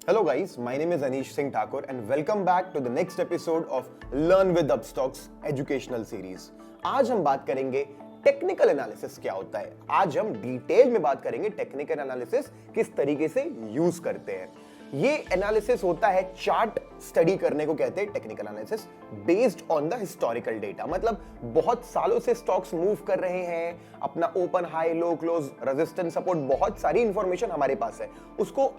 Hello guys, my name is Anish Singh Thakur and welcome back to the next episode of Learn with Upstocks educational series. आज हम बात करेंगे technical analysis क्या होता है। आज हम डिटेल में बात करेंगे टेक्निकल एनालिसिस किस तरीके से यूज करते हैं। ये एनालिसिस होता है चार्ट स्टडी करने को कहते हैं technical analysis based on the historical data. मतलब बहुत सालों से स्टॉक्स मूव कर रहे हैं, अपना open high low close resistance support बहुत सारी इंफॉर्मेशन हमारे पास है, उसको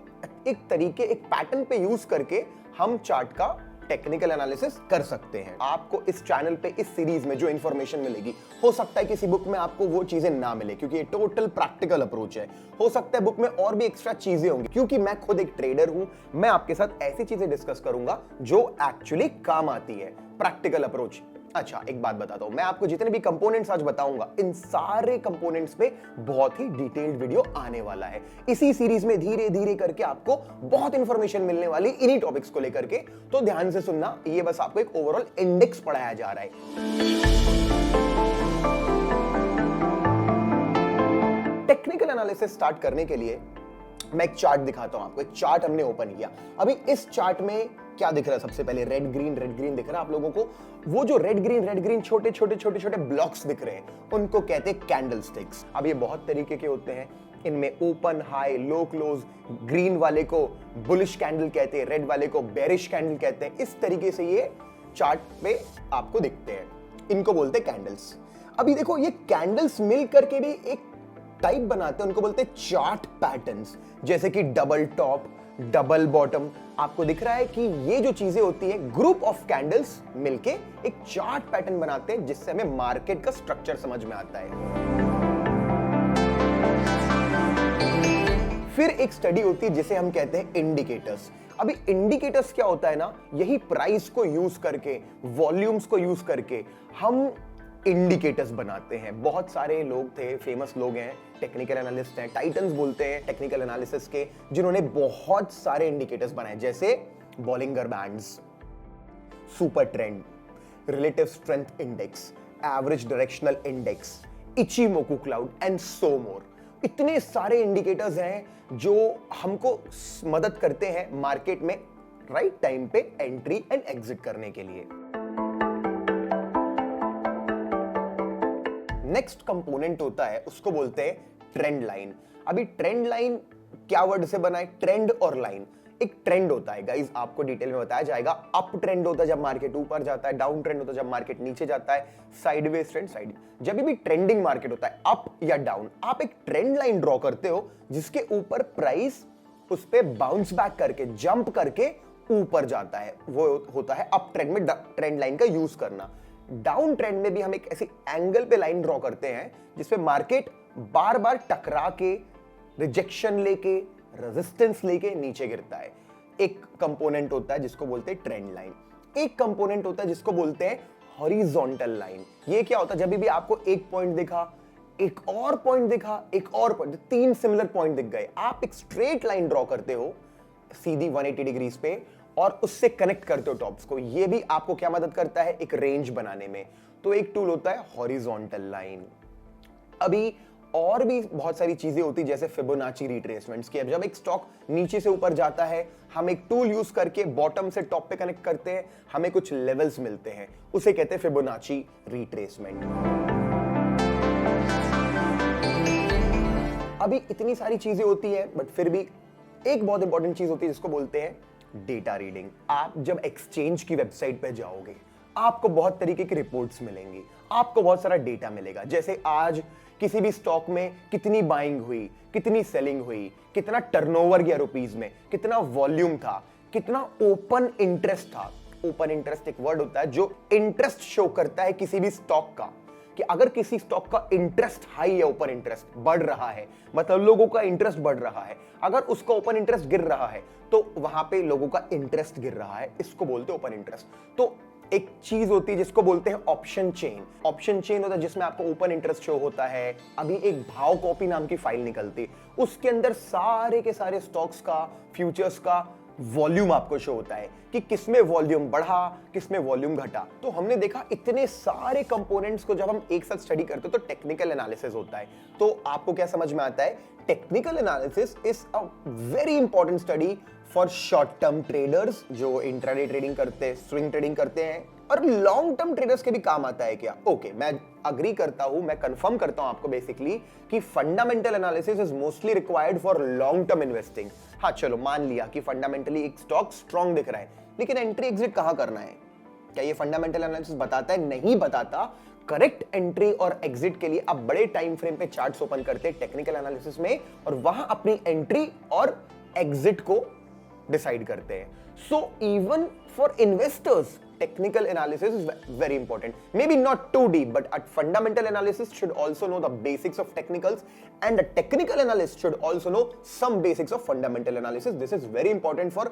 एक तरीके एक पैटर्न पे यूज करके हम चार्ट का टेक्निकल एनालिसिस कर सकते हैं। आपको इस चैनल पे इस सीरीज में जो इंफॉर्मेशन मिलेगी, हो सकता है किसी बुक में आपको वो चीजें ना मिले क्योंकि ये टोटल प्रैक्टिकल अप्रोच है। हो सकता है बुक में और भी एक्स्ट्रा चीजें होंगी क्योंकि मैं खुद एक ट्रेडर हूं। मैं आपके साथ ऐसी चीजें डिस्कस करूंगा जो एक्चुअली काम आती है, प्रैक्टिकल अप्रोच। अच्छा, एक बात बताता हूं, मैं आपको जितने भी कंपोनेंट्स आज बताऊंगा, इन सारे कंपोनेंट्स पे बहुत ही डिटेल्ड वीडियो आने वाला है। इसी सीरीज में धीरे धीरे करके आपको बहुत इंफॉर्मेशन मिलने वाली इन्हीं टॉपिक्स को लेकर के, तो ध्यान से सुनना। ये बस आपको एक ओवरऑल इंडेक्स पढ़ाया जा रहा है। टेक्निकल एनालिसिस स्टार्ट करने के लिए मैं एक चार्ट दिखाता हूं आपको। एक चार्ट हमने ओपन किया। अभी इस चार्ट में क्या दिख रहा है? सबसे पहले रेड ग्रीन दिख रहा है आप लोगों को। वो जो रेड ग्रीन छोटे छोटे ब्लॉक्स दिख रहे हैं, उनको कहते हैं कैंडल स्टिक्स। अब ये बहुत तरीके के होते हैं, इनमें open high low close, green वाले को बुलिश कैंडल कहते हैं, रेड वाले को बेरिश कैंडल कहते हैं। इस तरीके से ये चार्ट पे आपको दिखते हैं, इनको बोलते हैं कैंडल्स। अभी देखो, ये कैंडल्स मिल करके भी एक टाइप बनाते हैं, उनको बोलते हैं चार्ट पैटर्न्स। जैसे कि डबल टॉप, डबल बॉटम। आपको दिख रहा है कि ये जो चीजें होती है, ग्रुप ऑफ कैंडल्स मिलके एक चार्ट पैटर्न बनाते हैं, जिससे हमें मार्केट का स्ट्रक्चर समझ में आता है। फिर एक स्टडी होती है जिसे हम कहते हैं इंडिकेटर्स। अभी इंडिकेटर्स क्या होता है ना, यही प्राइस को यूज करके, वॉल्यूम्स को यूज करके हम इंडिकेटर्स बनाते हैं। बहुत सारे लोग थे, फेमस लोग हैं, टेक्निकल एनालिस्ट हैं, टाइटन्स बोलते हैं टेक्निकल एनालिसिस के, जिन्होंने बहुत सारे इंडिकेटर्स बनाए, जैसे Bollinger bands, super trend, relative strength index, average directional index, Ichimoku cloud and so more. इतने सारे इंडिकेटर्स हैं जो हमको मदद करते हैं मार्केट में राइट टाइम पे एंट्री एंड एग्जिट करने के लिए। नेक्स्ट कंपोनेंट होता है, उसको बोलते हैं ट्रेंड लाइन। अभी ट्रेंड लाइन क्या वर्ड से बना है? ट्रेंड और लाइन। एक ट्रेंड होता है गाइस, आपको डिटेल में बताया जाएगा। अप ट्रेंड होता है जब मार्केट ऊपर जाता है, डाउन ट्रेंड होता है जब मार्केट नीचे जाता है, साइडवेज ट्रेंड साइड। जब भी ट्रेंडिंग मार्केट होता है अप या डाउन, आप एक ट्रेंड लाइन ड्रॉ करते हो जिसके ऊपर प्राइस उस पे बाउंस बैक करके, जंप करके ऊपर जाता है। वो होता है अप ट्रेंड में ट्रेंड लाइन का यूज करना। डाउन ट्रेंड में भी हम एक ऐसी एंगल पे लाइन ड्रॉ करते हैं जिसपे मार्केट बार बार टकरा के, रिजेक्शन लेके, रेजिस्टेंस लेके नीचे गिरता है। एक कंपोनेंट होता है जिसको बोलते हैं ट्रेंड लाइन। एक कंपोनेंट होता है जिसको बोलते हैं हॉरिजॉन्टल लाइन। ये क्या होता है? जब भी आपको एक पॉइंट दिखा, एक और पॉइंट दिखा, एक और पॉइंट, तीन सिमिलर पॉइंट दिख गए, आप एक स्ट्रेट लाइन ड्रॉ करते हो सीधी 180 डिग्रीज पे और उससे कनेक्ट करते हो टॉप्स को। ये भी आपको क्या मदद करता है? एक रेंज बनाने में। तो एक टूल होता है हॉरिजॉन्टल लाइन। अभी और भी बहुत सारी चीजें होती है, जैसे फिबोनाची रिट्रेसमेंट्स की। अब जब एक स्टॉक नीचे से ऊपर जाता है, हम एक टूल यूज करके बॉटम से टॉप पे कनेक्ट करते हैं, हमें कुछ लेवल्स मिलते हैं, उसे कहते हैं फिबोनाची रिट्रेसमेंट। अभी इतनी सारी चीजें होती है, बट फिर भी एक बहुत इंपॉर्टेंट चीज होती है जिसको बोलते हैं डेटा रीडिंग। आप जब एक्सचेंज की वेबसाइट पे जाओगे, आपको बहुत तरीके की रिपोर्ट्स मिलेंगी, आपको बहुत सारा डेटा मिलेगा। जैसे आज किसी भी स्टॉक में कितनी बाइंग हुई, कितनी सेलिंग हुई, कितना टर्नओवर गया रुपीस में, कितना वॉल्यूम था, कितना ओपन इंटरेस्ट था। ओपन इंटरेस्ट एक वर्ड होता है जो इंटरेस्ट शो करता है किसी भी स्टॉक का, कि अगर किसी स्टॉक का इंटरेस्ट हाई या ओपन इंटरेस्ट बढ़ रहा है, मतलब लोगों का इंटरेस्ट बढ़ रहा है। अगर उसका ओपन इंटरेस्ट गिर रहा है तो वहां पे लोगों का इंटरेस्ट गिर रहा है, इसको बोलते हैं ओपन इंटरेस्ट। तो एक चीज होती है जिसको बोलते हैं ऑप्शन चेन। ऑप्शन चेन होता है जिसमें आपको ओपन इंटरेस्ट शो होता है। अभी एक भाव कॉपी नाम की फाइल निकलती, उसके अंदर सारे के सारे स्टॉक्स का, फ्यूचर्स का वॉल्यूम आपको शो होता है कि किसमें वॉल्यूम बढ़ा, किसमें वॉल्यूम घटा। तो हमने देखा इतने सारे कंपोनेंट्स को जब हम एक साथ स्टडी करते हैं तो टेक्निकल एनालिसिस होता है। तो आपको क्या समझ में आता है? Technical analysis is a very important study for short term traders जो इंट्राडे ट्रेडिंग करते हैं, स्विंग ट्रेडिंग करते हैं, और लॉन्ग टर्म ट्रेडर्स के भी काम आता है क्या? ओके, मैं अग्री करता हूं, मैं कंफर्म करता हूं आपको बेसिकली कि fundamental analysis is mostly required for long term investing. हाँ चलो मान लिया कि फंडामेंटली एक स्टॉक स्ट्रॉन्ग दिख रहा है, लेकिन एंट्री एग्जिट कहां करना है? क्या ये फंडामेंटल एनालिसिस बताता है? नहीं बताता। करेक्ट एंट्री और एग्जिट के लिए आप बड़े टाइम फ्रेम पे चार्ट्स ओपन करते हैं टेक्निकल एनालिसिस में, और वहां अपनी एंट्री और एग्जिट को डिसाइड करते हैं। So even for investors technical analysis is very important. Maybe not too deep, but a fundamental analysis should also know the basics of technicals, and a technical analyst should also know some basics of fundamental analysis. This is very important for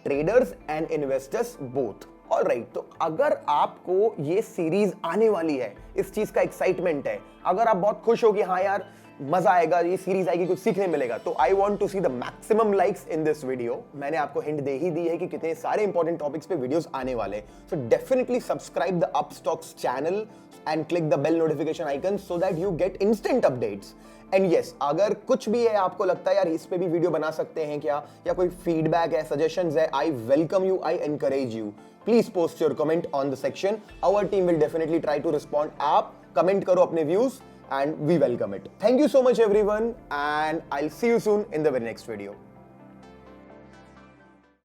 traders and investors both. Alright, तो अगर आपको ये series आने वाली है, इस चीज का एक्साइटमेंट है, अगर आप बहुत खुश हो कि हाँ यार मजा आएगा, ये सीरीज आएगी, कुछ सीखने मिलेगा, तो I want to see the maximum likes in this video. मैंने आपको हिंट दे ही दी है कि कितने सारे इंपॉर्टेंट टॉपिक्स पे वीडियोस आने वाले, so definitely subscribe the Upstox channel and click the bell notification icon so that you get instant updates. And yes, अगर कुछ भी है आपको लगता है यार इस पे भी वीडियो बना सकते हैं क्या, या कोई फीडबैक है, सजेशंस है, I welcome you, I encourage you. Please post your comment on the section, our team will definitely try to respond. आप कमेंट करो अपने views and we welcome it. Thank you so much everyone, and I'll see you soon in the very next video.